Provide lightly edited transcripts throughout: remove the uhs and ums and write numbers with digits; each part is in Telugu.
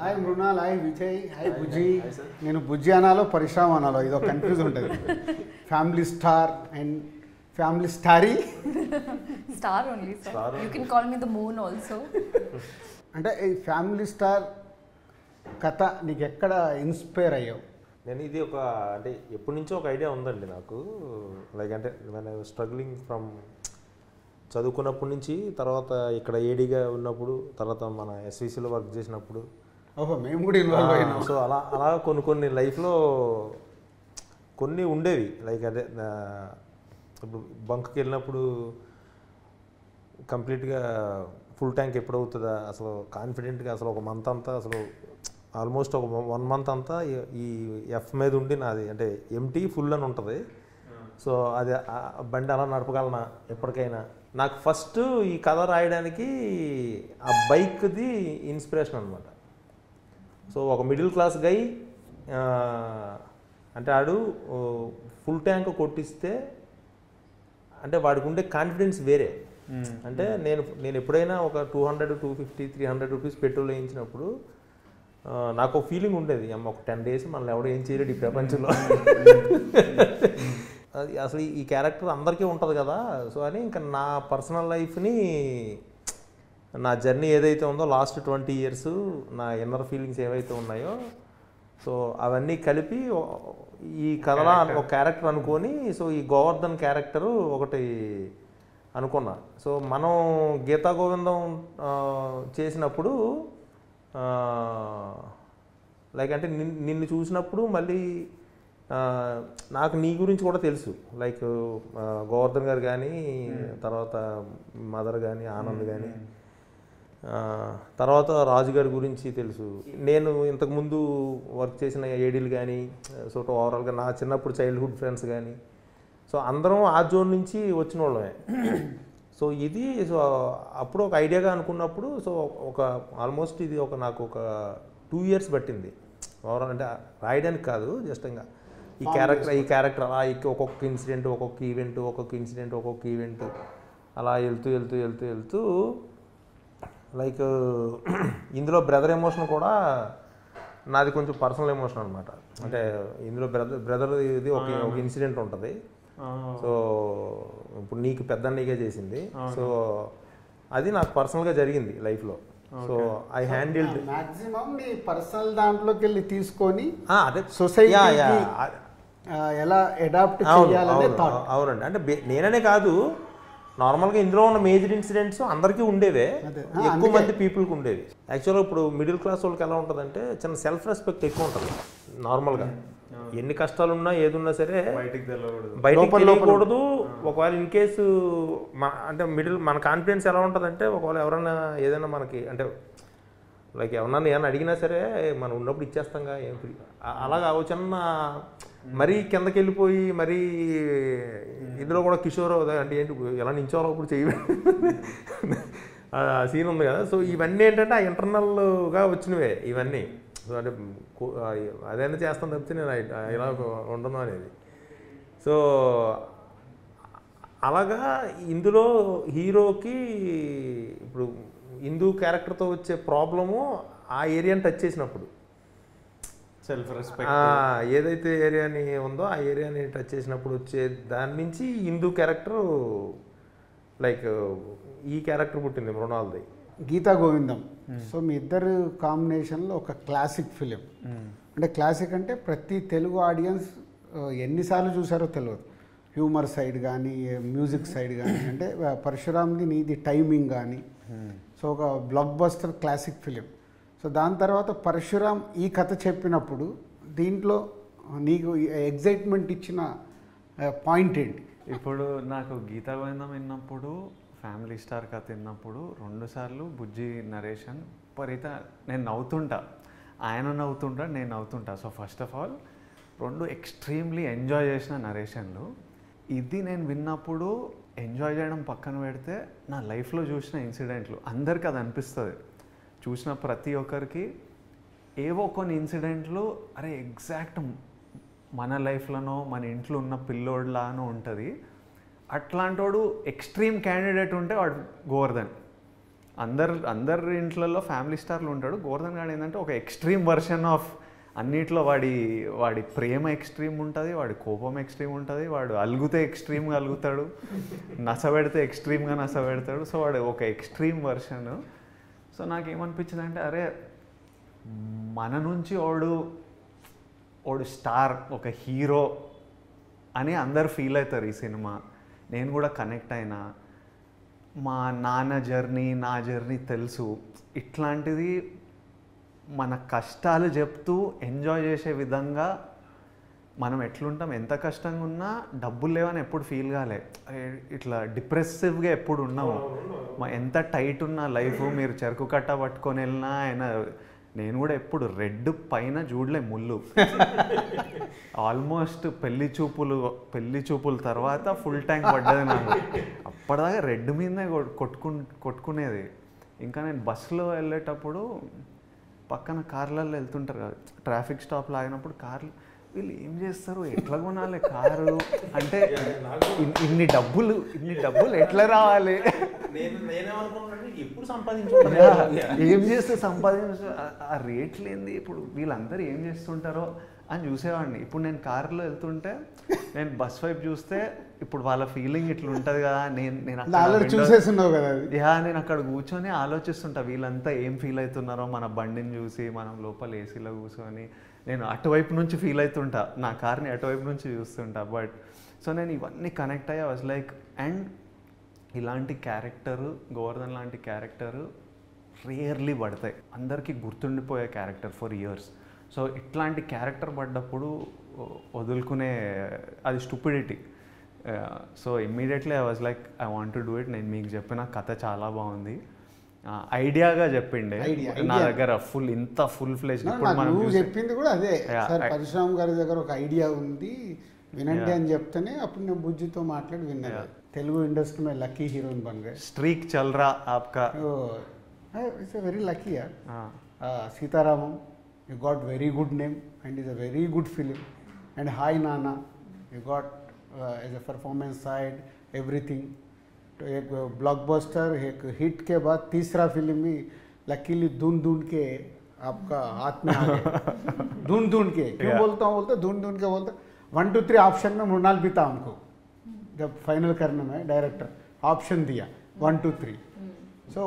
Hi Mrunal, hi Vijay, hi Bujji. నేను బుజ్జి అనాలో పరిశ్రమ అనాలో ఇదో కన్ఫ్యూజ్ ఉంటుంది. Family star and family starry. Star only sir, you can call me the moon also. అంటే ఈ ఫ్యామిలీ స్టార్ కథ నీకు ఎక్కడ ఇన్స్పైర్ అయ్యావు? నేను ఇది ఒక అంటే ఎప్పటి నుంచో ఒక ఐడియా ఉందండి నాకు. లైక్ అంటే నేను స్ట్రగ్లింగ్ ఫ్రమ్ చదువుకున్నప్పటి నుంచి, తర్వాత ఇక్కడ ఏడీగా ఉన్నప్పుడు, తర్వాత మన ఎస్విసిలో వర్క్ చేసినప్పుడు, ఓహో మేము కూడా ఇన్వాల్వ్ అయినాం. సో అలా కొన్ని లైఫ్లో కొన్ని ఉండేవి. లైక్ అదే ఇప్పుడు బంక్కి వెళ్ళినప్పుడు కంప్లీట్గా ఫుల్ ట్యాంక్ ఎప్పుడు అవుతుందా అసలు కాన్ఫిడెంట్గా, అసలు ఒక మంత్ అంతా అసలు ఆల్మోస్ట్ ఒక 1 మంత్ అంతా ఈ ఎఫ్ మీద ఉండి నాది అంటే ఎంటీ ఫుల్ అని ఉంటుంది. సో అది బండి అలా నడపగలనా ఎప్పటికైనా. నాకు ఫస్ట్ ఈ కథ రాయడానికి ఆ బైక్ది ఇన్స్పిరేషన్ అనమాట. సో ఒక మిడిల్ క్లాస్ గై అంటే ఆడు ఫుల్ ట్యాంక్ కొట్టిస్తే అంటే వాడికి ఉండే కాన్ఫిడెన్స్ వేరే. అంటే నేను ఎప్పుడైనా ఒక 200, 250, 300 రూపీస్ పెట్రోల్ వేయించినప్పుడు నాకు ఒక ఫీలింగ్ ఉండేది, అమ్మ ఒక 10 days మనల్ని ఎవడో ఏం చేయలేడు ఈ ప్రపంచంలో. అసలు ఈ క్యారెక్టర్ అందరికీ ఉంటుంది కదా. సో అని ఇంకా నా పర్సనల్ లైఫ్ని, నా జర్నీ ఏదైతే ఉందో లాస్ట్ 20 years, నా ఇన్నర్ ఫీలింగ్స్ ఏవైతే ఉన్నాయో, సో అవన్నీ కలిపి ఈ కథలో ఒక క్యారెక్టర్ అనుకొని, సో ఈ గోవర్ధన్ క్యారెక్టరు ఒకటి అనుకున్నా. సో మనం గీతా గోవిందం చేసినప్పుడు లైక్ అంటే నిన్ను చూసినప్పుడు మళ్ళీ నాకు నీ గురించి కూడా తెలుసు. లైక్ గోవర్ధన్ గారు కానీ, తర్వాత మదర్ కానీ, ఆనంద్ కానీ, తర్వాత రాజు గారి గురించి తెలుసు. నేను ఇంతకుముందు వర్క్ చేసిన ఏడీలు కానీ, సో ఓవరాల్గా నా చిన్నప్పుడు చైల్డ్హుడ్ ఫ్రెండ్స్ కానీ, సో అందరం ఆ జోన్ నుంచి వచ్చిన వాళ్ళమే. సో ఇది సో అప్పుడు ఒక ఐడియాగా అనుకున్నప్పుడు, సో ఒక ఆల్మోస్ట్ ఇది నాకు ఒక 2 years పట్టింది ఓవరాల్. అంటే రాయడానికి కాదు, జస్ట్ ఇంకా ఈ క్యారెక్టర్ అలా ఒక్కొక్క ఇన్సిడెంట్, ఒక్కొక్క ఈవెంట్ అలా వెళ్తూ లైక్ ఇందులో బ్రదర్ ఎమోషన్ కూడా నాది కొంచెం పర్సనల్ ఎమోషన్ అనమాట. అంటే ఇందులో బ్రదర్ ఇది ఒక ఇన్సిడెంట్ ఉంటుంది. సో ఇప్పుడు నీకు పెద్దన్నయ్యగా చేసింది, సో అది నాకు పర్సనల్గా జరిగింది లైఫ్లో. సో ఐ హ్యాండిల్డ్ మాక్సిమం నీ పర్సనల్ దాంట్లోకి వెళ్ళి తీసుకొని అదే సొసైటీ ఎలా అడాప్ట్ చేయాలనే థాట్. అవునండి. అంటే నేననే కాదు, నార్మల్గా ఇందులో ఉన్న మేజర్ ఇన్సిడెంట్స్ అందరికీ ఉండేవే, ఎక్కువ మంది పీపుల్కి ఉండేవి. యాక్చువల్గా ఇప్పుడు మిడిల్ క్లాస్ వాళ్ళకి ఎలా ఉంటుందంటే చిన్న సెల్ఫ్ రెస్పెక్ట్ ఎక్కువ ఉంటుంది. నార్మల్గా ఎన్ని కష్టాలున్నా ఏదున్నా సరే బయటికి తెలియకూడదు. ఒకవేళ ఇన్ కేసు అంటే మన కాన్ఫిడెన్స్ ఎలా ఉంటుందంటే, ఒకవేళ ఎవరైనా ఏదైనా మనకి అంటే లైక్ ఏమన్నా అడిగినా సరే మనం ఉన్నప్పుడు ఇచ్చేస్తాంగా, ఏం అలాగా చిన్న మరీ కిందకి వెళ్ళిపోయి మరీ ఇందులో కూడా కిషోర్ అంటే ఏంటి ఎలా నించోలో ఇప్పుడు ఆ సీన్ ఉంది కదా. సో ఇవన్నీ ఏంటంటే ఆ ఇంటర్నల్గా వచ్చినవే ఇవన్నీ. సో అంటే అదైనా చేస్తాను తప్పితే నేను ఇలా ఉండను అనేది. సో అలాగా ఇందులో హీరోకి ఇప్పుడు హిందూ క్యారెక్టర్తో వచ్చే ప్రాబ్లము ఆ ఏరియాని టచ్ చేసినప్పుడు, సెల్ఫ్ రెస్పెక్ట్ ఏదైతే ఏరియాని ఉందో ఆ ఏరియాని టచ్ చేసినప్పుడు వచ్చే దాని నుంచి హిందూ క్యారెక్టర్ లైక్ ఈ క్యారెక్టర్ పుట్టింది మృణాల్ది, గీతా గోవిందం. సో మీ ఇద్దరు కాంబినేషన్లో ఒక క్లాసిక్ ఫిలిం. అంటే క్లాసిక్ అంటే ప్రతి తెలుగు ఆడియన్స్ ఎన్నిసార్లు చూసారో తెలియదు. హ్యూమర్ సైడ్ కానీ, మ్యూజిక్ సైడ్ కానీ, అంటే పరశురామ్ది నీది టైమింగ్ కానీ, సో ఒక block buster classic film. So దాని తర్వాత పరశురామ్ ఈ కథ చెప్పినప్పుడు దీంట్లో నీకు ఎగ్జైట్మెంట్ ఇచ్చిన పాయింట్ ఏంటి? ఇప్పుడు నాకు గీతా గోవిందం విన్నప్పుడు, ఫ్యామిలీ స్టార్ కథ విన్నప్పుడు 2 సార్లు బుజ్జి నరేషన్ నేను నవ్వుతుంటా, ఆయన నవ్వుతుంటా, నేను నవ్వుతుంటా. So first of all 2 extremely enjoy చేసిన నరేషన్లు. ఇది నేను విన్నప్పుడు ఎంజాయ్ చేయడం పక్కన పెడితే నా లైఫ్లో చూసిన ఇన్సిడెంట్లు అందరికీ అది అనిపిస్తుంది. చూసిన ప్రతి ఒక్కరికి ఏవో కొన్ని ఇన్సిడెంట్లు అరే ఎగ్జాక్ట్ మన లైఫ్లోనో మన ఇంట్లో ఉన్న పిల్లోడ్లానో ఉంటుంది. అట్లాంటోడు ఎక్స్ట్రీమ్ క్యాండిడేట్ ఉంటే వాడు గోవర్ధన్. అందరి ఇంట్లలో ఫ్యామిలీ స్టార్లు ఉంటాడు. గోవర్ధన్ గాడు ఏంటంటే ఒక ఎక్స్ట్రీమ్ వర్షన్ ఆఫ్ అన్నిట్లో. వాడి ప్రేమ ఎక్స్ట్రీమ్ ఉంటుంది, వాడి కోపం ఎక్స్ట్రీమ్ ఉంటుంది, వాడు అలుగుతే ఎక్స్ట్రీమ్గా అలుగుతాడు, నసబెడితే ఎక్స్ట్రీమ్గా నసబెడతాడు. సో వాడు ఒక ఎక్స్ట్రీమ్ వర్షన్. సో నాకేమనిపించింది అంటే అరే మన నుంచి వాడు స్టార్, ఒక హీరో అని అందరు ఫీల్ అవుతారు ఈ సినిమా. నేను కూడా కనెక్ట్ అయినా. మా నాన్న జర్నీ, నా జర్నీ తెలుసు. ఇట్లాంటిది మన కష్టాలు చెప్తూ ఎంజాయ్ చేసే విధంగా మనం ఎట్లుంటాం. ఎంత కష్టంగా ఉన్నా డబ్బులు లేవని ఎప్పుడు ఫీల్ కాలే, ఇట్లా డిప్రెసివ్గా ఎప్పుడు ఉన్నాము. ఎంత టైట్ ఉన్న లైఫ్, మీరు చెరుకు కట్ట పట్టుకొని వెళ్ళినా ఆయన. నేను కూడా ఎప్పుడు రెడ్ పైన చూడలే ముళ్ళు. ఆల్మోస్ట్ పెళ్లి చూపుల తర్వాత ఫుల్ ట్యాంక్ పడ్డది నాకు. అప్పటిదాకా రెడ్ మీదనే కొట్టుకునేది. ఇంకా నేను బస్సులో వెళ్ళేటప్పుడు పక్కన కార్లలో వెళ్తుంటారు కదా, ట్రాఫిక్ స్టాప్లో ఆగినప్పుడు కార్లు, వీళ్ళు ఏం చేస్తారు, ఎట్లా కొనాలి కారు అంటే, ఇన్ని డబ్బులు ఎట్లా రావాలి, ఏం చేస్తే సంపాదించు, ఆ రేట్లు ఏంది, ఇప్పుడు వీళ్ళందరూ ఏం చేస్తుంటారో అని చూసేవాడిని. ఇప్పుడు నేను కారులో వెళ్తుంటే నేను బస్ వైపు చూస్తే ఇప్పుడు వాళ్ళ ఫీలింగ్ ఇట్లా ఉంటుంది కదా. నేను అక్కడ కూర్చొని ఆలోచిస్తుంటా వీళ్ళంతా ఏం ఫీల్ అవుతున్నారో మన బండిని చూసి, మనం లోపల ఏసీలో కూర్చొని. నేను అటువైపు నుంచి ఫీల్ అవుతుంటా, నా కార్ని అటువైపు నుంచి చూస్తుంటా. బట్ సో నేను ఇవన్నీ కనెక్ట్ అయ్యా. వాజ్ లైక్, అండ్ ఇలాంటి క్యారెక్టరు, గోవర్ధన్ లాంటి క్యారెక్టరు రేర్లీ పడతాయి. అందరికీ గుర్తుండిపోయే క్యారెక్టర్ ఫర్ ఇయర్స్. సో ఇట్లాంటి క్యారెక్టర్ పడ్డప్పుడు వదులుకునే అది stupidity. So immediately I was like I want to do it. నేను మీకు చెప్పిన కథ చాలా బాగుంది, ఐడియాగా చెప్పిండే నా దగ్గర ఫుల్ ఫ్లెజ్. చెప్పింది కూడా అదే సార్, పరశురామ్ గారి దగ్గర ఒక ఐడియా ఉంది వినండి అని చెప్తేనే అప్పుడు నేను బుజ్జితో మాట్లాడి విన్నాను. తెలుగు ఇండస్ట్రీ में लकी हीरोइन बन गए. स्ट्रीक चल रहा आपका. इट्स a very lucky यार. Sita Ramam, you got very good name and is a very good film. And Hi Nana, you got as a performance side everything. तो एक ब्लॉकबस्टर, एक हिट के बाद तीसरा फिल्म भी लकीली ढूंढ के आपका हाथ में आ गया. ढूंढ के क्यों बोलता हूँ, ढूंढ के बोलता 1 2 3 ऑप्शन में मृणाल भी था हमको. जब फाइनल करने में डायरेक्टर ऑप्शन दिया 1 2 3. सो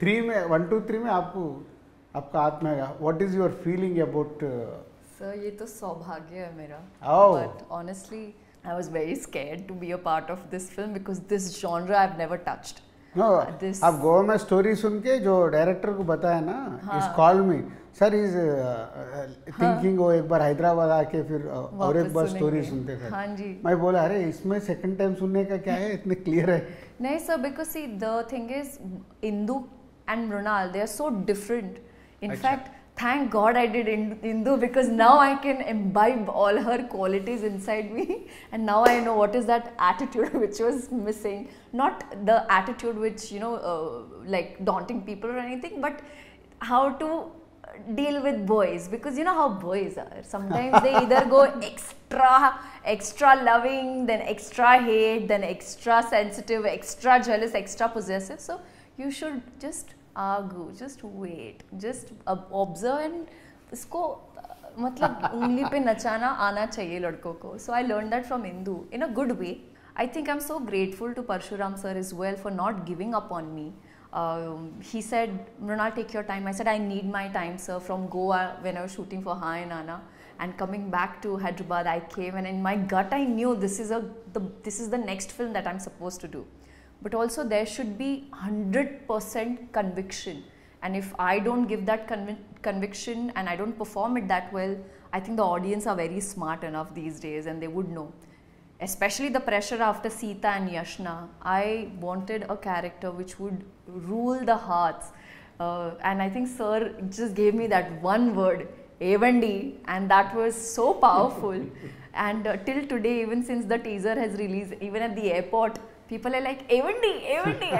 3 में 1 2 3 में आपका हाथ में आएगा. What is your feeling about? Sir ये तो सौभाग्य है मेरा. Oh. But honestly I was very scared to be a part of this film because this genre I've never touched. No, आप गोवा में स्टोरी सुन के जो डायरेक्टर को बताया ना, इस कॉल में सर इज थिंकिंग वो एक बार हैदराबाद आके फिर और एक बार स्टोरी सुनते थे. हाँ जी. मैं बोला अरे इसमें सेकंड टाइम सुनने का क्या है, इतने क्लियर है. नहीं sir, because see the thing is Indu and Mrunal, they are so different. In fact, thank God I did Indu because now I can imbibe all her qualities inside me, and now I know what is that attitude which was missing. Not the attitude which like daunting people or anything, but how to deal with boys, because you know how boys are. Sometimes they either go extra loving, then extra hate, then extra sensitive, extra jealous, extra possessive. So you should just argue, just wait, just observe, and इसको मतलब उंगली पे नचाना आना चाहिए लड़कों को. So I learned that from Indu in a good way. I think I'm so grateful to Parshuram sir as well for not giving up on me. He said, Mrunal, take your time. I said, I need my time, sir. From Goa, when I was shooting for Hi Nana, and coming back to Hyderabad, I came, and in my gut, I knew this is the next film that I'm supposed to do. But also, there should be 100% conviction. And if I don't give that conviction and I don't perform it that well, I think the audience are very smart enough these days, and they would know. Especially the pressure after Sita and Yashna, I wanted a character which would rule the hearts. And I think sir just gave me that one word, Evandi, and that was so powerful. And till today, even since the teaser has released, even at the airport, people are like, Evandi,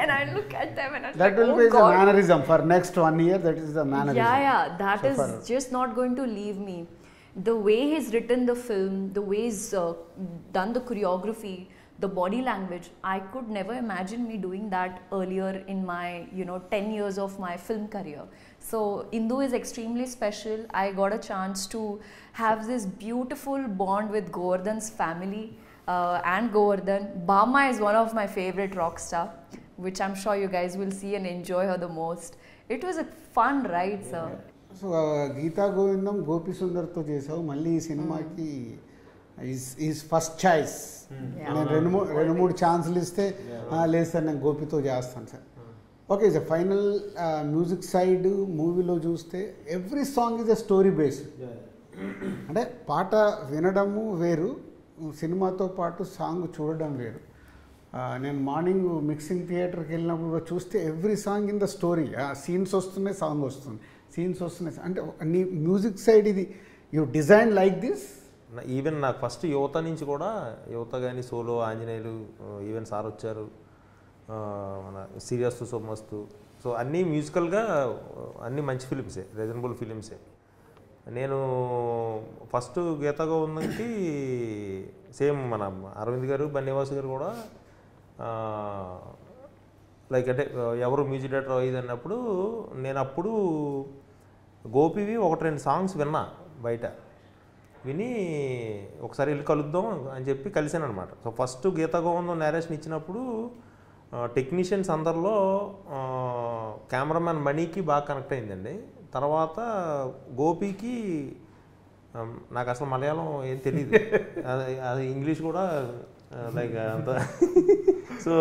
and I look at them and I'm that like, will be the mannerism for next 1 year. That is the mannerism. Yeah, that so is just not going to leave me. The way he's written the film, the way he's done the choreography, the body language, I could never imagine me doing that earlier in my 10 years of my film career. So Indu is extremely special. I got a chance to have this beautiful bond with Govardhan's family and Govardhan. Bama is one of my favorite rock star, which I'm sure you guys will see and enjoy her the most. It was a fun ride, sir. So Geetha Govindam Gopi సుందర్తో చేసావు, మళ్ళీ ఈ సినిమాకి ఈజ్ ఫస్ట్ చాయిస్. నేను రెండు మూడు ఛాన్సులు ఇస్తే లేదు సార్ నేను గోపితో చేస్తాను sir. Okay sir, final music side మూవీలో చూస్తే every song is a story based. అంటే పాట వినడము వేరు, సినిమాతో పాటు సాంగ్ చూడడం వేరు. నేను మార్నింగ్ మిక్సింగ్ థియేటర్కి వెళ్ళినప్పుడు చూస్తే every song in the story, scenes వస్తున్నాయి, సాంగ్ వస్తుంది, సీన్స్ వస్తున్నాయి. అంటే నీ మ్యూజిక్ సైడ్ ఇది you design like this. Even నాకు ఫస్ట్ యువత నుంచి కూడా, యువత కానీ సోలో, ఆంజనేయులు, ఈవెన్ సార్ వచ్చారు, మన సీరియస్ సోమస్తు, సో అన్నీ మ్యూజికల్గా అన్నీ మంచి ఫిలిమ్సే, రీజనబుల్ ఫిలిమ్సే. నేను ఫస్ట్ గీతా గోవిందంకి సేమ్ మన అరవింద్ గారు, బన్నివాస్ గారు కూడా లైక్ అంటే ఎవరు మ్యూజిక్ డైరెక్టర్ ఇది అన్నప్పుడు నేను అప్పుడు గోపివి 1-2 సాంగ్స్ విన్నా బయట, విని ఒకసారి వెళ్ళి కలుద్దాం అని చెప్పి కలిసాను అనమాట. సో ఫస్ట్ గీతా గోవిందం నేరేషన్ ఇచ్చినప్పుడు టెక్నీషియన్స్ అందరిలో కెమెరామ్యాన్ మణికి బాగా కనెక్ట్ అయిందండి. తర్వాత గోపికి నాకు అసలు మలయాళం ఏం తెలియదు, అది ఇంగ్లీష్ కూడా లైక్ అంత. సో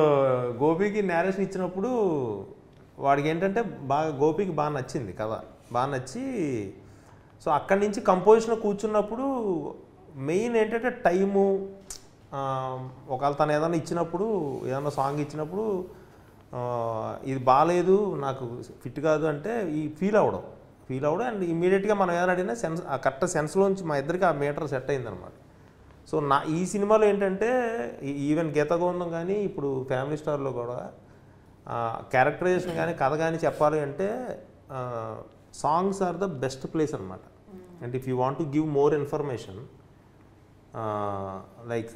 గోపికి నేరేషన్ ఇచ్చినప్పుడు వాడికి ఏంటంటే గోపికి బాగా నచ్చింది కదా, బాగా నచ్చి సో అక్కడి నుంచి కంపోజిషన్ కూర్చున్నప్పుడు మెయిన్ ఏంటంటే టైము, ఒకవేళ తను ఏదైనా ఇచ్చినప్పుడు, ఏదైనా సాంగ్ ఇచ్చినప్పుడు ఇది బాగాలేదు, నాకు ఫిట్ కాదు అంటే ఈ ఫీల్ అవ్వడం అండ్ ఇమీడియట్గా మనం ఏదైనా అడిగినా సెన్స్, ఆ కరెక్ట్ సెన్స్లోంచి మా ఇద్దరికి ఆ మీటర్ సెట్ అయిందనమాట. సో ఈ సినిమాలో ఏంటంటే ఈవెన్ గీతా గోవిందం కానీ ఇప్పుడు ఫ్యామిలీ స్టార్లో కూడా క్యారెక్టరైజేషన్ కానీ కథ కానీ చెప్పాలి అంటే songs are the best place అనమాట. And if you want to give more information like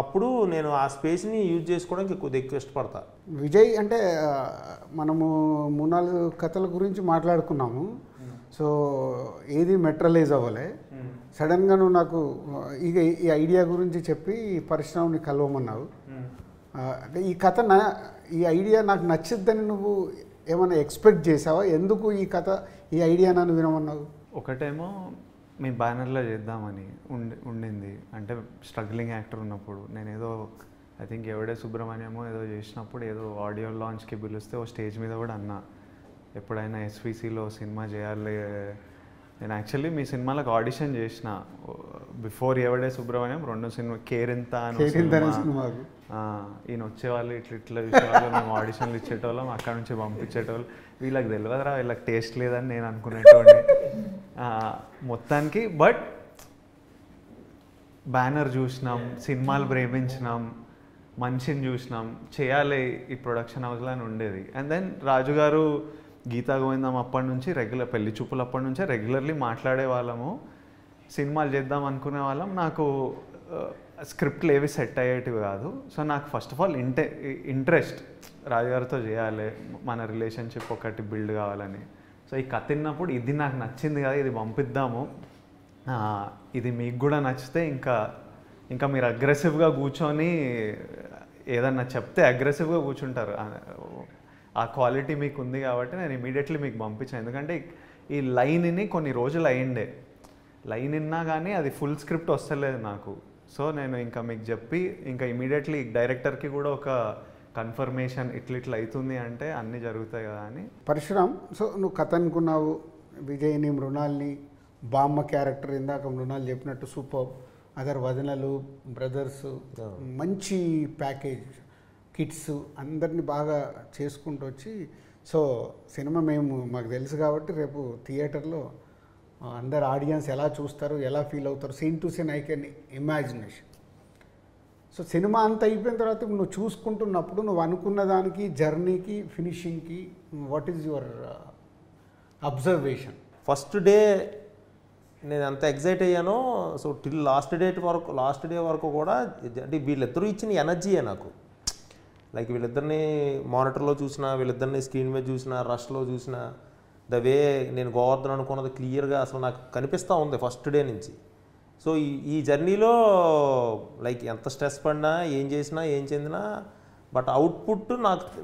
అప్పుడు నేను ఆ స్పేస్ని యూజ్ చేసుకోవడానికి కొద్దిగా ఎక్కువ ఇష్టపడతా. విజయ్ అంటే మనము 3-4 కథల గురించి మాట్లాడుకున్నాము. సో ఏది మెట్రలైజ్ అవ్వలే. సడన్గా నువ్వు నాకు ఇక ఈ ఐడియా గురించి చెప్పి పరిశ్రమని కలవమన్నావు. అంటే ఈ కథ ఈ ఐడియా నాకు నచ్చిద్దని నువ్వు ఏమైనా ఎక్స్పెక్ట్ చేసావా? ఎందుకు ఈ ఐడియా నన్ను వినమన్నావు? ఒకటేమో మీ బ్యానర్లో చేద్దామని ఉండింది. అంటే స్ట్రగ్లింగ్ యాక్టర్ ఉన్నప్పుడు నేను ఏదో ఐ థింక్ ఎవడే సుబ్రహ్మణ్యమో ఏదో చేసినప్పుడు ఏదో ఆడియో లాంచ్కి పిలిస్తే ఓ స్టేజ్ మీద కూడా అన్నా, ఎప్పుడైనా ఎస్విసిలో సినిమా చేయాలి. నేను యాక్చువల్లీ మీ సినిమాలకు ఆడిషన్ చేసిన బిఫోర్ ఎవడే సుబ్రహ్మణ్యం 2 సినిమా కేరింత ఈయన వచ్చేవాళ్ళు, ఇట్లా విషయాలు మేము ఆడిషన్లు ఇచ్చేటోళ్ళం, అక్కడ నుంచి పంపించేటోళ్ళు. వీళ్ళకి తెలియదురా, వీళ్ళకి టేస్ట్ లేదని నేను అనుకునేటోడిని మొత్తానికి. బట్ బ్యానర్ చూసినాం, సినిమాలు ప్రేమించినాం, మనిషిని చూసినాం, చేయాలి ఈ ప్రొడక్షన్ హౌస్లో అని ఉండేది. అండ్ దెన్ రాజు గారు గీతా గోవిందం అప్పటి నుంచి రెగ్యులర్, పెళ్లి చూపులు అప్పటి నుంచే రెగ్యులర్లీ మాట్లాడే వాళ్ళము, సినిమాలు చేద్దాం అనుకునే వాళ్ళం. నాకు స్క్రిప్ట్లు ఏవి సెట్ అయ్యేటివి కాదు. సో నాకు ఫస్ట్ ఆఫ్ ఆల్ ఇంట్రెస్ట్ రాజుగారితో చేయాలి, మన రిలేషన్షిప్ ఒకటి బిల్డ్ కావాలని. సో ఈ కథ తిన్నప్పుడు ఇది నాకు నచ్చింది కదా, ఇది పంపిద్దాము, ఇది మీకు కూడా నచ్చితే ఇంకా మీరు అగ్రెసివ్గా కూర్చొని ఏదన్నా చెప్తే అగ్రెసివ్గా కూర్చుంటారు. ఆ క్వాలిటీ మీకు ఉంది కాబట్టి నేను ఇమీడియట్లీ మీకు పంపించాను. ఎందుకంటే ఈ లైన్ని కొన్ని రోజులు అయ్యిండే, లైన్ విన్నా కానీ అది ఫుల్ స్క్రిప్ట్ వస్తలేదు నాకు. సో నేను ఇంకా మీకు చెప్పి ఇంకా ఇమీడియట్లీ డైరెక్టర్కి కూడా ఒక కన్ఫర్మేషన్ ఇట్లా అవుతుంది అంటే అన్నీ జరుగుతాయి కదా అని. పరశురామ్, సో నువ్వు కథ అనుకున్నావు, విజయ్ని, మృణాల్ని, బామ్మ క్యారెక్టర్ ఇందాక మృణాల్ చెప్పినట్టు సూపర్, అదర్ వదనలు, బ్రదర్స్, మంచి ప్యాకేజ్, కిడ్స్ అందరినీ బాగా చేసుకుంటూ వచ్చి, సో సినిమా మాకు తెలుసు కాబట్టి రేపు థియేటర్లో అందరు ఆడియన్స్ ఎలా చూస్తారు, ఎలా ఫీల్ అవుతారు, scene to scene I can imagination. So cinema అంతా అయిపోయిన తర్వాత నువ్వు చూసుకుంటున్నప్పుడు నువ్వు అనుకున్న దానికి, జర్నీకి, ఫినిషింగ్కి what is your observation? First day నేను ఎంత ఎగ్జైట్ అయ్యానో, సో టిల్ లాస్ట్ డే వరకు కూడా అంటే వీళ్ళిద్దరూ ఇచ్చిన ఎనర్జీయే నాకు. లైక్ వీళ్ళిద్దరిని మానిటర్లో చూసినా, వీళ్ళిద్దరిని స్క్రీన్ మీద చూసినా, రష్లో చూసినా, ద వే నేను గోవర్ధన్ అనుకున్నది క్లియర్గా అసలు నాకు కనిపిస్తూ ఉంది ఫస్ట్ డే నుంచి. సో ఈ జర్నీలో లైక్ ఎంత స్ట్రెస్ పడినా, ఏం చేసినా, ఏం చెందినా, బట్ అవుట్పుట్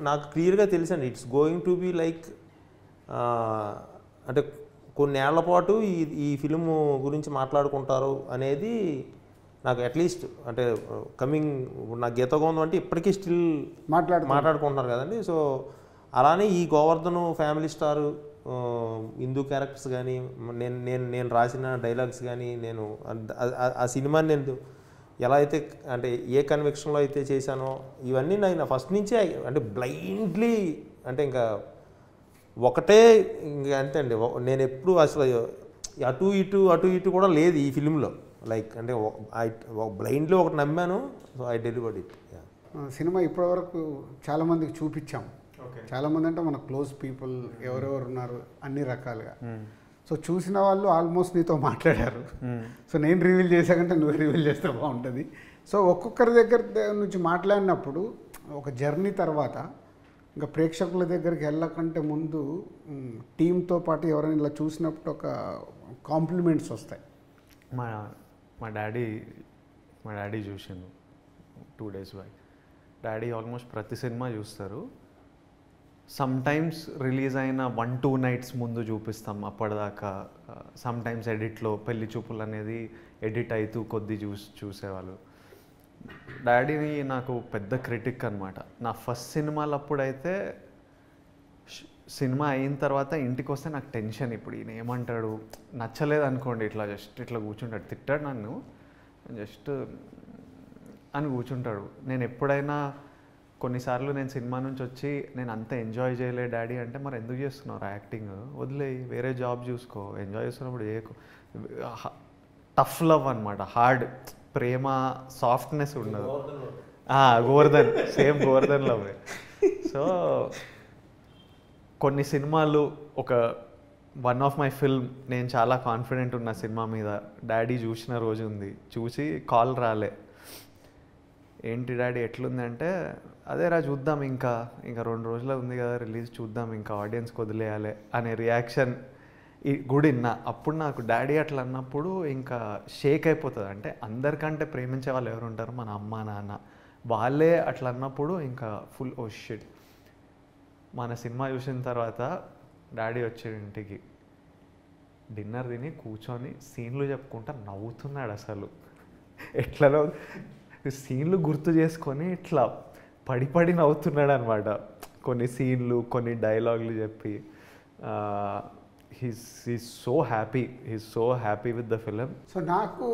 నాకు క్లియర్గా తెలుసండి. It's going to be like అంటే కొన్నేళ్ల పాటు ఈ ఫిలిం గురించి మాట్లాడుకుంటారు అనేది నాకు అట్లీస్ట్ అంటే కమింగ్ నాకు గీతగోందం అంటే ఇప్పటికీ స్టిల్ మాట్లాడుకుంటున్నారు కదండి. సో అలానే ఈ Govardhan family star Hindu characters కానీ, నేను రాసిన డైలాగ్స్ కానీ, నేను ఆ సినిమాని నేను ఎలా అయితే అంటే ఏ కన్విక్షన్లో అయితే చేశానో ఇవన్నీ నేను ఫస్ట్ నుంచే అంటే బ్లైండ్లీ అంటే ఇంకా ఒకటే ఇంకా అంతే అండి. నేను ఎప్పుడు అసలు అటు ఇటు కూడా లేదు ఈ ఫిలింలో. లైక్ అంటే బ్లైండ్లో ఒకటి నమ్మాను, so I delivered it. Cinema ఇప్పటివరకు చాలామందికి చూపించాం. చాలామంది అంటే మన క్లోజ్ పీపుల్ ఎవరెవరు ఉన్నారు అన్ని రకాలుగా. సో చూసిన వాళ్ళు ఆల్మోస్ట్ నీతో మాట్లాడారు. సో నేను రివీల్ చేశాకంటే నువ్వు రివీల్ చేస్తే బాగుంటుంది. సో ఒక్కొక్కరి దగ్గర నుంచి మాట్లాడినప్పుడు ఒక జర్నీ తర్వాత ఇంకా ప్రేక్షకుల దగ్గరికి వెళ్ళకంటే ముందు టీంతో పాటు ఎవరైనా ఇలా చూసినప్పుడు ఒక కాంప్లిమెంట్స్ వస్తాయి. మా డాడీ చూసిండు 2 days బ్యాక్. డాడీ ఆల్మోస్ట్ ప్రతి సినిమా చూస్తారు. సమ్ టైమ్స్ రిలీజ్ అయిన 1-2 nights ముందు చూపిస్తాం. అప్పటిదాకా సమ్ టైమ్స్ ఎడిట్లో పెళ్లి చూపులు అనేది ఎడిట్ అవుతూ కొద్ది చూసేవాళ్ళు. డాడీని నాకు పెద్ద క్రిటిక్ అనమాట. నా ఫస్ట్ సినిమాలు అప్పుడైతే సినిమా అయిన తర్వాత ఇంటికి వస్తే నాకు టెన్షన్. ఇప్పుడు ఈయన ఏమంటాడు, నచ్చలేదు అనుకోండి, ఇట్లా కూర్చుంటాడు, తిట్టాడు నన్ను, జస్ట్ అని కూర్చుంటాడు. నేను ఎప్పుడైనా కొన్నిసార్లు నేను సినిమా నుంచి వచ్చి నేను అంత ఎంజాయ్ చేయలే డాడీ అంటే, మరి ఎందుకు చేస్తున్నావు యాక్టింగ్, వదిలేయి, వేరే జాబ్ చూసుకో, ఎంజాయ్ చేస్తున్నప్పుడు చేయకు. టఫ్ లవ్ అనమాట, హార్డ్ ప్రేమ, సాఫ్ట్నెస్ ఉండదు. Govardhan same Govardhan love. So కొన్ని సినిమాలు వన్ ఆఫ్ మై ఫిల్మ్ నేను చాలా కాన్ఫిడెంట్ ఉన్న సినిమా మీద డాడీ చూసిన రోజు ఉంది. చూసి కాల్ రాలే, ఏంటి డాడీ ఎట్లుంది అంటే, అదేరా చూద్దాం, ఇంకా 2 రోజులు ఉంది కదా రిలీజ్, చూద్దాం, ఇంకా ఆడియన్స్కి వదిలేయాలి అనే రియాక్షన్ గుడి విన్నా. అప్పుడు నాకు డాడీ అట్లా అన్నప్పుడు ఇంకా షేక్ అయిపోతుంది. అంటే అందరికంటే ప్రేమించే వాళ్ళు ఎవరు ఉంటారు, మన అమ్మ నాన్న, వాళ్ళే అట్లా అన్నప్పుడు ఇంకా ఫుల్ ఓ షిట్. మన సినిమా చూసిన తర్వాత డాడీ వచ్చాడు ఇంటికి, డిన్నర్ తిని కూర్చొని సీన్లు చెప్పుకుంటా నవ్వుతున్నాడు. అసలు ఎట్లలో సీన్లు గుర్తు చేసుకొని ఇట్లా పడి నవ్వుతున్నాడు అనమాట. కొన్ని సీన్లు, కొన్ని డైలాగులు చెప్పి he's so happy with the film. So నాకు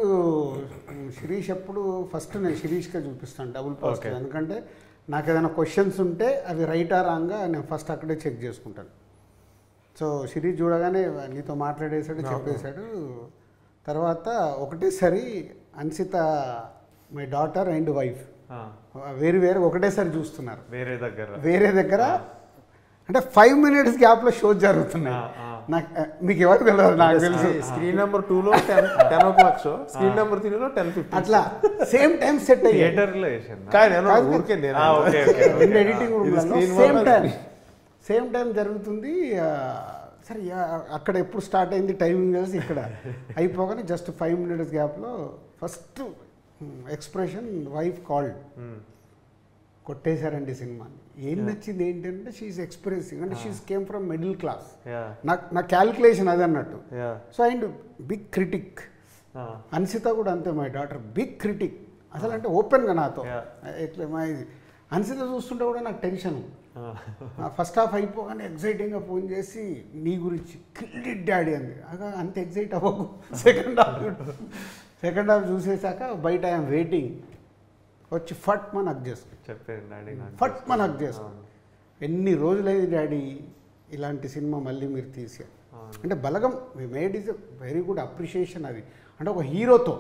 శిరీష్ ఎప్పుడు ఫస్ట్ నేను శిరీష్గా చూపిస్తాను డబుల్ పాజిటివ్. ఎందుకంటే నాకు ఏదైనా క్వశ్చన్స్ ఉంటే అవి రైట్ ఆ రాంగా నేను ఫస్ట్ అక్కడే చెక్ చేసుకుంటాను. సో శిరీష్ చూడగానే నీతో మాట్లాడేశాడు, చెప్పేశాడు. తర్వాత ఒకటేసారి Ansitha my daughter and wife వేరు ఒకటేసారి చూస్తున్నారు వేరే దగ్గర. అంటే 5 minutes గ్యాప్లో షోస్ జరుగుతున్నాయి. నాకు మీకు ఎవరు తెలియదు, నాకు తెలుసు. స్క్రీన్ నెంబర్ 2లో 10 o'clock షో, స్క్రీన్ నెంబర్ 3లో 10:50 అట్లా సేమ్ టైం సెట్ అయ్యి ఎడిటింగ్ సేమ్ టైం జరుగుతుంది. సరే అక్కడ ఎప్పుడు స్టార్ట్ అయింది టైమింగ్ కలిసి ఇక్కడ అయిపోగానే జస్ట్ 5 minutes గ్యాప్లో ఫస్ట్ ఎక్స్ప్రెషన్ వైఫ్ కాల్డ్, కొట్టేశారండి సినిమాని. ఏం నచ్చింది ఏంటంటే షీఈస్ ఎక్స్ప్రెసింగ్, అంటే she's came from middle class. నా క్యాల్కులేషన్ అది అన్నట్టు. So and big critic. అన్సిత కూడా అంతే, మై డాటర్ బిగ్ క్రిటిక్. అసలు అంటే ఓపెన్గా నాతో ఎట్లా మా అన్సిత చూస్తుంటే కూడా నాకు టెన్షన్. ఫస్ట్ హాఫ్ అయిపోగానే ఎగ్జైటింగ్గా ఫోన్ చేసి నీ గురించి కిల్డ్ డాడీ అంది. అంత ఎగ్జైట్ అవ్వకు, సెకండ్ హాఫ్ చూసేసాక బయట ఐఎమ్ వెయిటింగ్, వచ్చి ఫట్ మన హక్ చేసుకో, ఫట్ మన హక్ చేసుకో. ఎన్ని రోజులైంది డాడీ ఇలాంటి సినిమా మళ్ళీ మీరు తీసారు అంటే Balagam we made is very good appreciation. అది అంటే ఒక హీరోతో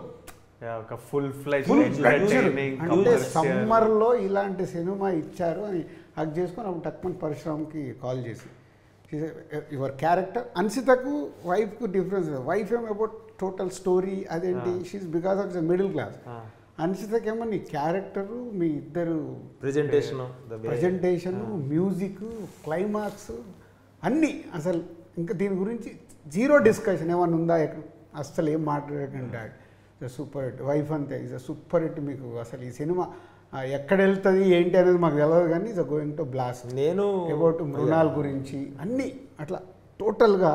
అంటే సమ్మర్లో ఇలాంటి సినిమా ఇచ్చారు అని హక్ చేసుకొని అప్పుడు టక్మన్ పరశురామ్కి కాల్ చేసి, యువర్ క్యారెక్టర్. అన్సితకు వైఫ్కు డిఫరెన్స్. వైఫ్ ఏమో అబౌట్ టోటల్ స్టోరీ అదేంటి, she is because of the middle class. అన్సితకేమో నీ క్యారెక్టరు, మీ ఇద్దరు ప్రజెంటేషన్, మ్యూజిక్, క్లైమాక్స్ అన్నీ అసలు ఇంకా దీని గురించి జీరో డిస్కషన్ ఏమన్నా ఉందా, అస్సలు ఏం మాట్లాడకండి. Super hit. వైఫ్ అంతే ఇస్ అ సూపర్ హిట్. మీకు అసలు ఈ సినిమా ఎక్కడ వెళ్తుంది ఏంటి అనేది మాకు తెలియదు, కానీ ఇస్ గోయింగ్ టు బ్లాస్ట్. నేను అబౌట్ మృణాల్ గురించి అన్నీ అట్లా టోటల్గా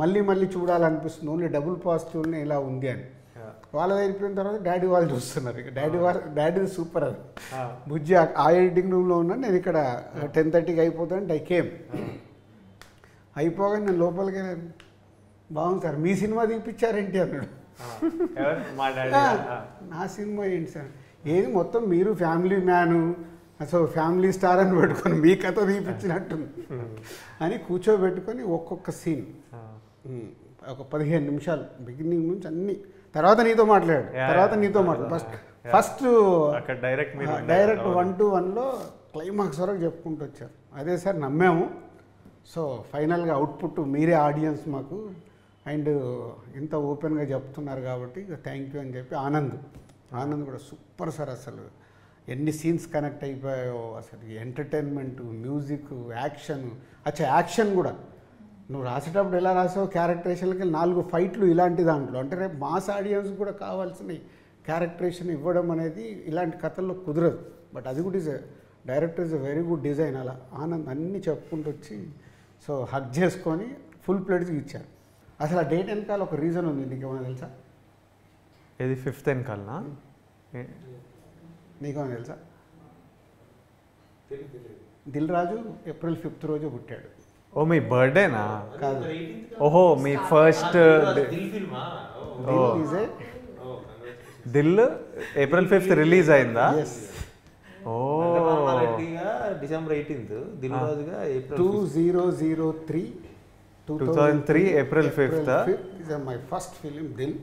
మళ్ళీ మళ్ళీ చూడాలనిపిస్తుంది. ఓన్లీ డబుల్ పాజిటివ్ని ఇలా ఉంది అని. వాళ్ళది అయిపోయిన తర్వాత డాడీ వాళ్ళు చూస్తున్నారు. ఇక డాడీ సూపర్. అది బుజ్జి ఆ ఎడిటింగ్ రూమ్లో ఉన్నాను, నేను ఇక్కడ 10:30కి అయిపోతాను. ఐ కేమ్ అయిపోగానే నేను లోపలికి వెళ్ళాను. బాగుంది సార్, మీ సినిమా తీపిచ్చారేంటి అన్నాడు. నా సినిమా ఏంటి సార్, ఏది మొత్తం మీరు ఫ్యామిలీ మ్యాను, అసలు ఫ్యామిలీ స్టార్ అని పెట్టుకొని మీ కథ తీపిచ్చినట్టుంది అని కూర్చోబెట్టుకొని ఒక్కొక్క సీన్ ఒక 15 నిమిషాలు బిగినింగ్ నుంచి అన్ని. తర్వాత నీతో మాట్లాడు, తర్వాత నీతో మాట్లాడు. ఫస్ట్ డైరెక్ట్ 1-to-1లో క్లైమాక్స్ వరకు చెప్పుకుంటూ వచ్చారు. అదే సార్ నమ్మాము. సో ఫైనల్గా అవుట్పుట్ మీరే ఆడియన్స్ మాకు, అండ్ ఇంత ఓపెన్గా చెప్తున్నారు కాబట్టి థ్యాంక్ యూ అని చెప్పి ఆనంద్ కూడా సూపర్ సార్. అసలు ఎన్ని సీన్స్ కనెక్ట్ అయిపోయాయో, అసలు ఎంటర్టైన్మెంట్, మ్యూజిక్, యాక్షన్. యాక్షన్ కూడా నువ్వు రాసేటప్పుడు ఎలా రాసావు, క్యారెక్టరేషన్లకి 4 ఫైట్లు ఇలాంటి దాంట్లో. అంటే రేపు మాస్ ఆడియన్స్ కూడా కావాల్సిన క్యారెక్టరేషన్ ఇవ్వడం అనేది ఇలాంటి కథల్లో కుదరదు. బట్ అది కూడా director is a very good design. అలా ఆనంద్ అన్నీ చెప్పుకుంటూ వచ్చి సో హక్ చేసుకొని ఫుల్ ప్లేట్స్కి ఇచ్చారు. అసలు ఆ డేట్ వెనకాల ఒక రీజన్ ఉంది, నీకేమైనా తెలుసా? ఇది 5th వెనకాలనా? నీకేమైనా తెలుసా? దిల్ రాజు April 5th రోజు పుట్టాడు. ఓ మీ బర్త్డేనా? కాదు, ఓహో మీ first. Dil April 5th release అయిందా? ఓ December 18th, దిల్ రాజుగా 2003 April 5th is my first film Dil.